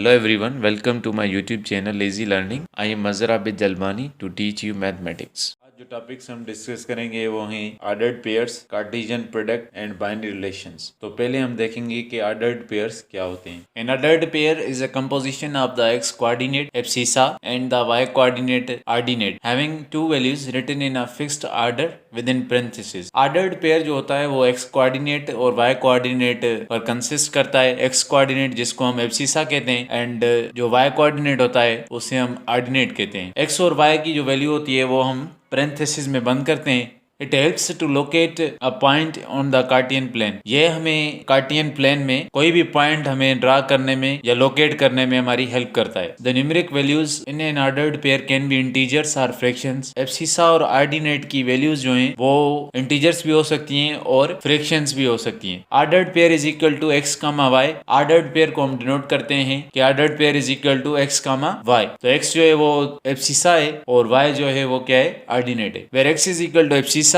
Hello everyone, welcome to my YouTube channel Lazy Learning. I am Mazhar Abid Jalmani to teach you mathematics. आज जो topics हम discuss करेंगे वो हैं ordered pairs, Cartesian product and binary relations. तो पहले हम देखेंगे कि ऑर्डर्ड पेयर्स क्या होते हैं। An ordered pair is a composition of the x coordinate abscissa and the y coordinate ordinate having two values written in a fixed order within parentheses. Ordered pair जो होता है वो x coordinate और y coordinate पर consist करता है। x coordinate जिसको हम एब्सिसा कहते हैं एंड जो y coordinate होता है उसे हम ऑर्डिनेट कहते हैं। x और y की जो वैल्यू होती है वो हम पेरेंथेसिस में बंद करते हैं। It helps to locate a point on the Cartesian plane. ये हमें कार्टियन प्लेन में कोई भी पॉइंट हमें ड्रा करने में या लोकेट करने में हमारी हेल्प करता है। The numeric values in an ordered pair can be integers or fractions. Abscissa और ऑर्डिनेट की वैल्यूज जो हैं वो इंटीजर्स भी हो सकती हैं और फ्रैक्शंस भी हो सकती हैं। Ordered pair is equal to x, y। Ordered pair को हम डिनोट करते हैं कि ordered pair is equal to x, y। तो x जो है वो एब्सिसा है और y जो है वो क्या है, ऑर्डिनेट है। Where x is equal to abscissa,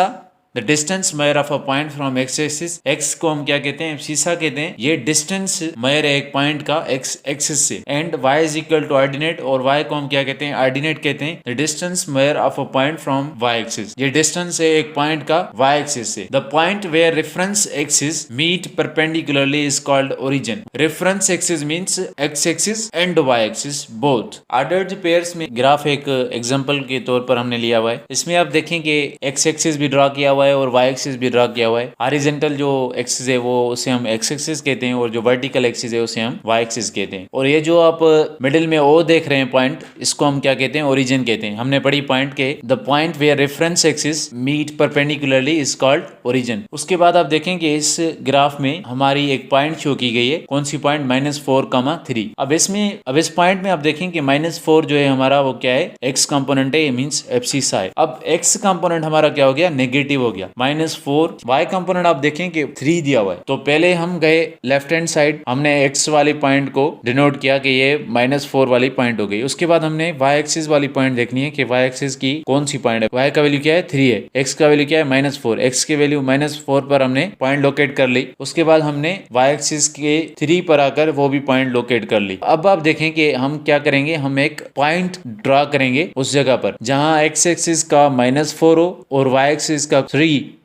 the distance measure of a point from x axis. X को हम क्या कहते हैं, एब्सिसा कहते हैं। ये डिस्टेंस मेयर है एक पॉइंट का एक्स एक्सिस से। And y is equal to ordinate, और y को हम क्या कहते हैं, ऑर्डिनेट कहते हैं। The distance measure of a point from y axis. ये डिस्टेंस है एक पॉइंट का y एक्सिस से। The point where reference axis meet perpendicularly is called origin. Reference axis means x axis and y axis both. Ordered pairs में graph एक example के तौर पर हमने लिया हुआ है। इसमें आप देखें कि x एक्सिस भी ड्रा किया हुआ है और y एक्सिस भी ड्रा किया हुआ है। हॉरिजॉन्टल जो एक्सिस है वो उसे हम x एक्सिस कहते हैं और जो वर्टिकल एक्सिस है उसे हम y एक्सिस कहते हैं। और ये जो आप मिडिल में O देख रहे हैं पॉइंट, इसको हम क्या कहते हैं, ओरिजिन कहते हैं। हमने पढ़ी पॉइंट के the point where reference axis meet perpendicularly is called origin. उसके बाद आप देखें कि इस ग्राफ में हमारी एक पॉइंट शो की गई है। कौन सी पॉइंट, -4, 3। अब इस पॉइंट में आप देखें कि -4 जो है हमारा वो क्या है, x कंपोनेंट है, मींस एब्सिसा है। अब x कंपोनेंट हमारा क्या हो गया, नेगेटिव हो गया। -4 y कंपोनेंट आप देखें कि 3 दिया हुआ है। तो पहले हम गए लेफ्ट हैंड साइड, हमने x वाली पॉइंट को डिनोट किया कि ये -4 वाली पॉइंट हो गई। उसके बाद हमने y एक्सिस वाली पॉइंट देखनी है कि y एक्सिस की कौन सी पॉइंट है। y का वैल्यू क्या है, 3 है। x का वैल्यू क्या है, -4। x की वैल्यू -4 पर हमने पॉइंट लोकेट कर ली। उसके बाद हमने y एक्सिस के 3 पर आकर वो भी पॉइंट लोकेट कर ली। अब आप देखें कि हम क्या करेंगे, हम एक पॉइंट ड्रा करेंगे उस जगह पर जहां x एक्सिस का -4 हो और y एक्सिस का 3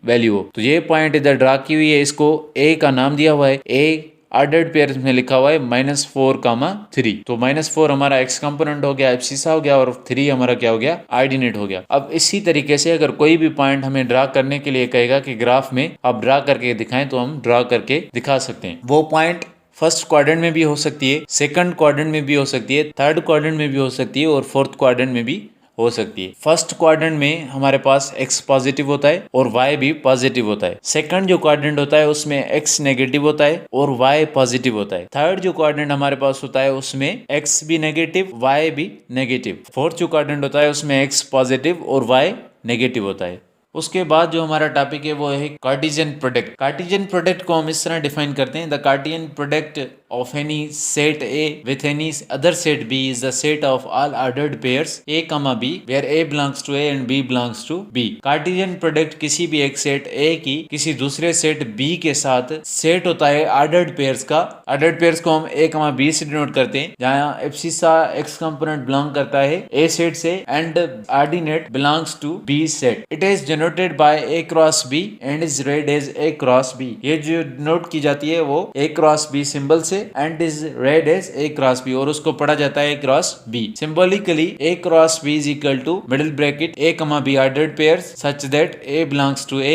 वैल्यू हो। तो ये पॉइंट इधर ड्रा की हुई है, इसको a का नाम दिया हुआ है। a ऑर्डर्ड पेयर में लिखा हुआ है -4, 3। तो -4 हमारा x कंपोनेंट हो गया, एब्सिसा हो गया, और 3 हमारा क्या हो गया, ऑर्डिनेट हो गया। अब इसी तरीके से अगर कोई भी पॉइंट हमें ड्रा करने के लिए कहेगा कि ग्राफ में आप ड्रा करके दिखाएं, तो हम ड्रा करके दिखा सकते हैं। वो पॉइंट फर्स्ट क्वाड्रेंट में भी हो सकती है, सेकंड क्वाड्रेंट में भी हो सकती है, थर्ड क्वाड्रेंट में भी हो सकती है और फोर्थ क्वाड्रेंट में भी हो सकती है। फर्स्ट क्वाड्रेंट में हमारे पास x पॉजिटिव होता है और y भी पॉजिटिव होता है। सेकंड जो क्वाड्रेंट होता है उसमें x नेगेटिव होता है और y पॉजिटिव होता है। थर्ड जो क्वाड्रेंट हमारे पास होता है उसमें x भी नेगेटिव, y भी नेगेटिव। फोर्थ जो क्वाड्रेंट होता है उसमें x पॉजिटिव और y नेगेटिव होता है। उसके बाद जो हमारा टॉपिक है वो है कार्टेशियन प्रोडक्ट। कार्टेशियन प्रोडक्ट को हम इस तरह डिफाइन करते हैं, the Cartesian product of any set A with any other set B is the set of all ordered pairs A, B where A belongs to A and B belongs to B। Cartesian product किसी भी एक set A की किसी दूसरे set B के साथ set होता है ऑर्डर्ड पेयर्स का। ऑर्डर्ड पेयर्स को हम A, B से डिनोट करते हैं, जहाँ एब्सिसा x कंपोनेंट बिलोंग करता है A सेट से and ordinate belongs to B set. It is denoted by A cross B and is read as A cross B। ये जो डिनोट की जाती है वो A क्रॉस B सिंबल से and is read as A cross B, और उसको पढ़ा जाता है A cross B। Symbolically A cross B is equal to middle bracket A, B ordered pairs such that A belongs to A,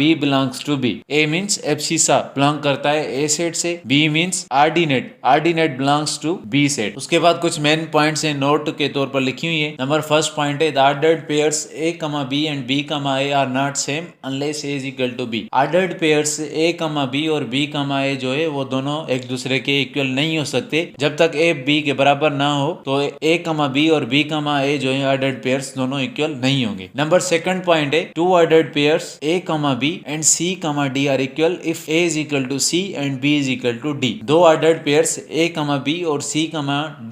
B belongs to B। A means abscissa belong करता है A set से, B means ordinate belongs to B set. उसके बाद कुछ main points हैं note के तौर पर लिखी हुई है। नंबर फर्स्ट पॉइंट है, the ordered pairs A, B and B, A are not same unless A is equal to B। Ordered pairs A, B और B, A जो है वो दोनों एक दूसरे के इक्वल नहीं हो सकते। जब तक A B के बराबर ना हो तो A, B और B, A जो है ऑर्डर्ड पेयर्स दोनों इक्वल नहीं होंगे। नंबर सेकंड पॉइंट है, two ordered pairs A, B and C, D are equal if A is equal to C and B is equal to D। दो ordered pairs A, B और C,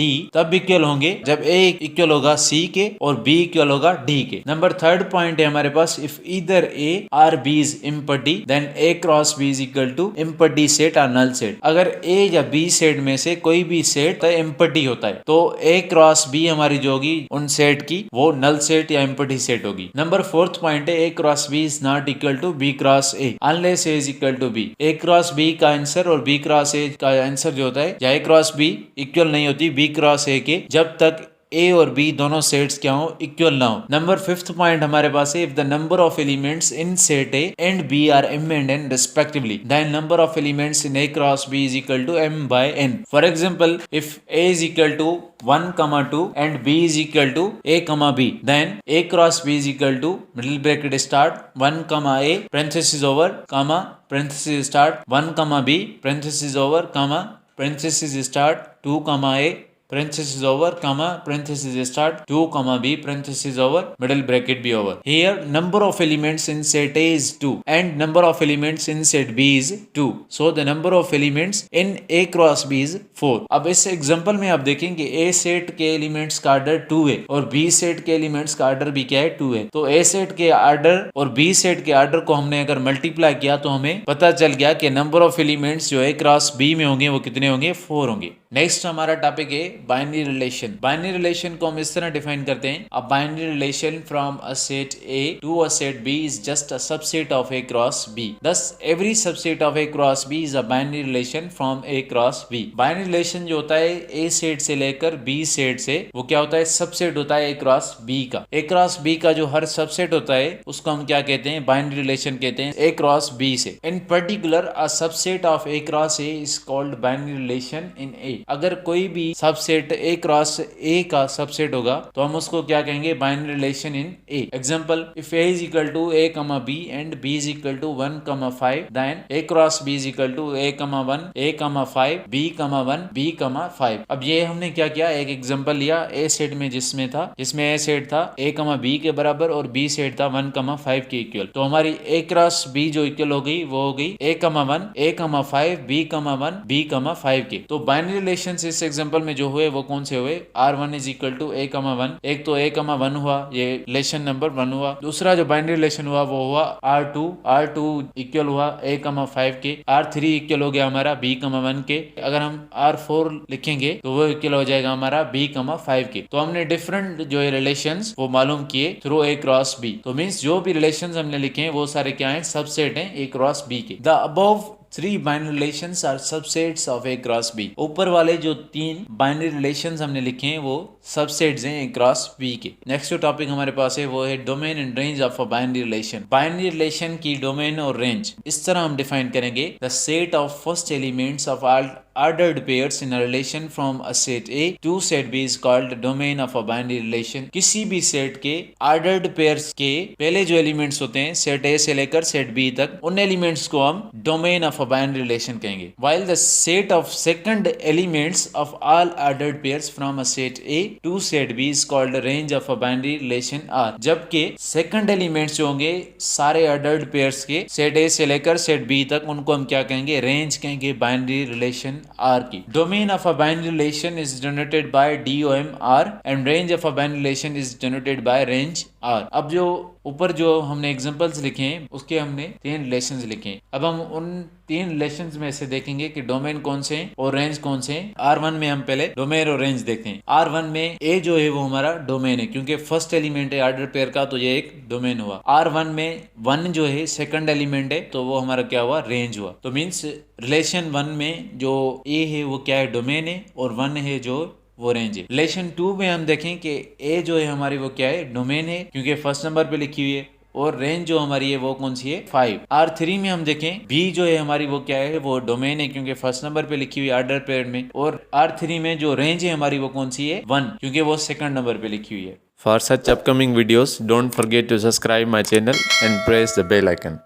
D तब equal होंगे जब A equal होगा C के और B equal होगा D के। नंबर थर्ड पॉइंट है हमारे पास, इफ ईदर A और B is empty then A cross B is equal to empty set और नल सेट। अगर A या बी सेट में से कोई भी सेट एम्प्टी होता है तो ए क्रॉस बी हमारी जो होगी उन सेट की वो नल सेट या एम्प्टी सेट होगी। नंबर 4th पॉइंट है A cross B is not equal to B cross A unless A is equal to B. A cross B का आंसर और बी क्रॉस ए का answer जो होता है या ए क्रॉस बी इक्वल नहीं होती बी क्रॉस ए के जब तक ए और बी दोनों सेट्स क्या हो इक्वल ना हो। नंबर 5th पॉइंट हमारे पास है if the number of elements in set A and B are m and n respectively then number of elements in a cross b is equal to m by n. For example, if a is equal to 1, 2 and b is equal to a, b then a cross b is equal to middle bracket start 1, a parenthesis over comma parenthesis start 1, b parenthesis over comma parenthesis start 2, a parenthesis over comma parenthesis start 2, b parenthesis over middle bracket b over. Here number of elements in set A is 2 and number of elements in set B is 2. So the number of elements in A cross B is 4. अब इस example में आप देखेंगे A set के elements का order 2 है और B set के एलिमेंट्स का ऑर्डर भी क्या है 2 है। तो A सेट के ऑर्डर और B सेट के ऑर्डर को हमने अगर मल्टीप्लाई किया तो हमें पता चल गया कि नंबर ऑफ एलिमेंट्स जो A क्रॉस B में होंगे वो कितने होंगे 4 होंगे। नेक्स्ट हमारा टॉपिक है बाइनरी रिलेशन। बाइनरी रिलेशन को हम इस तरह डिफाइन करते हैं a binary relation from a set A to a set B is just a subset of A cross B. Thus every subset of A cross B is a binary relation from A cross B. Binary relation जो होता है ए set से लेकर B set से वो क्या होता है सबसेट होता है ए क्रॉस बी का। ए क्रॉस बी का जो हर सबसेट होता है उसको हम क्या कहते हैं बाइनरी रिलेशन कहते हैं ए क्रॉस बी से। In particular a subset of A cross A is called binary relation in A. अगर कोई भी सबसेट ए क्रॉस ए का सबसेट होगा तो हम उसको क्या कहेंगे binary relation in A. Example if A is equal to A comma B and B is equal to 1, 5 then A cross B is equal to A comma 1, ए कमा 5, B कमा 1, B कमा 5। अब ये हमने क्या किया एक एग्जांपल लिया ए सेट में जिसमें ए सेट था ए कमा बी के बराबर और बी सेट था 1, 5 के इक्वल। तो हमारी ए क्रॉस बी जो इक्वल हो गई वो हो गई ए कमा 1, ए कमा 5, बी कमा 1, बी कमा 5 के। तो बाइनरी रिलेशन इस एग्जांपल में जो हुए वो कौन से हुए R1 is equal to A comma 1। एक तो ए कमा 1 हुआ ये रिलेशन नंबर 1 हुआ। दूसरा जो बाइनरी रिलेशन हुआ वो हुआ R2 इक्वल हुआ ए कमा 5 के। R3 इक्वल हो गया हमारा बी कमा 1 के। अगर हम R4 लिखेंगे तो वो इक्वल हो जाएगा हमारा बी कमा 5 के। तो हमने डिफरेंट जो है रिलेशंस वो मालूम किए थ्रू ए क्रॉस बी। तो मींस जो भी रिलेशंस हमने लिखे हैं वो सारे क्या हैं सबसेट हैं ए क्रॉस बी के। The above 3 binary relations are subsets of A cross B. ऊपर वाले जो 3 बाइनरी रिलेशंस हमने लिखे हैं वो सबसेट्स हैं ए क्रॉस बी के। नेक्स्ट जो टॉपिक हमारे पास है वो है domain and range of a binary relation. Binary relation की डोमेन और रेंज इस तरह हम डिफाइन करेंगे the set of first elements of ordered pairs in a relation from a set A to set B is called domain of a binary relation। किसी भी set के ordered pairs के पहले जो एलिमेंट्स होते हैं सेट A से लेकर सेट B तक उन एलिमेंट्स को हम domain of a binary relation कहेंगे। while the set of second elements of all ordered pairs from a set A to set B is called range of a binary relation R। जबकि second elements जो होंगे सारे ordered pairs के set A से लेकर set B तक उनको हम क्या कहेंगे रेंज कहेंगे बाइनरी रिलेशन R की। Domain of a binary relation is denoted by DOM R and range of a binary relation is denoted by range R। अब जो ऊपर जो हमने एग्जांपल्स लिखे हैं उसके हमने 3 रिलेशंस लिखे हैं। अब हम उन 3 रिलेशंस में से देखेंगे कि डोमेन कौन से हैं और रेंज कौन से हैं। R1 में हम पहले डोमेन और रेंज देखते हैं। R1 में A जो है वो हमारा डोमेन है क्योंकि फर्स्ट एलिमेंट है ऑर्डर पेयर का तो ये एक डोमेन हुआ। R1 में 1 जो है सेकंड एलिमेंट है तो वो हमारा क्या हुआ रेंज हुआ। तो मीन्स रिलेशन 1 में जो A है वो क्या है डोमेन है और 1 है जो वो रेंज है। रिलेशन 2 में हम देखें कि ए जो है हमारी वो क्या है डोमेन है क्योंकि फर्स्ट नंबर पे लिखी हुई है और रेंज जो हमारी है वो कौन सी है 5। R3 में हम देखें बी जो है हमारी वो क्या है वो डोमेन है क्योंकि फर्स्ट नंबर पे लिखी हुई ऑर्डर पेयर में और R3 में जो रेंज है हमारी वो कौन सी है 1 क्योंकि वो सेकंड नंबर पे लिखी हुई है। For such upcoming videos, don't forget to subscribe my channel and press the bell icon.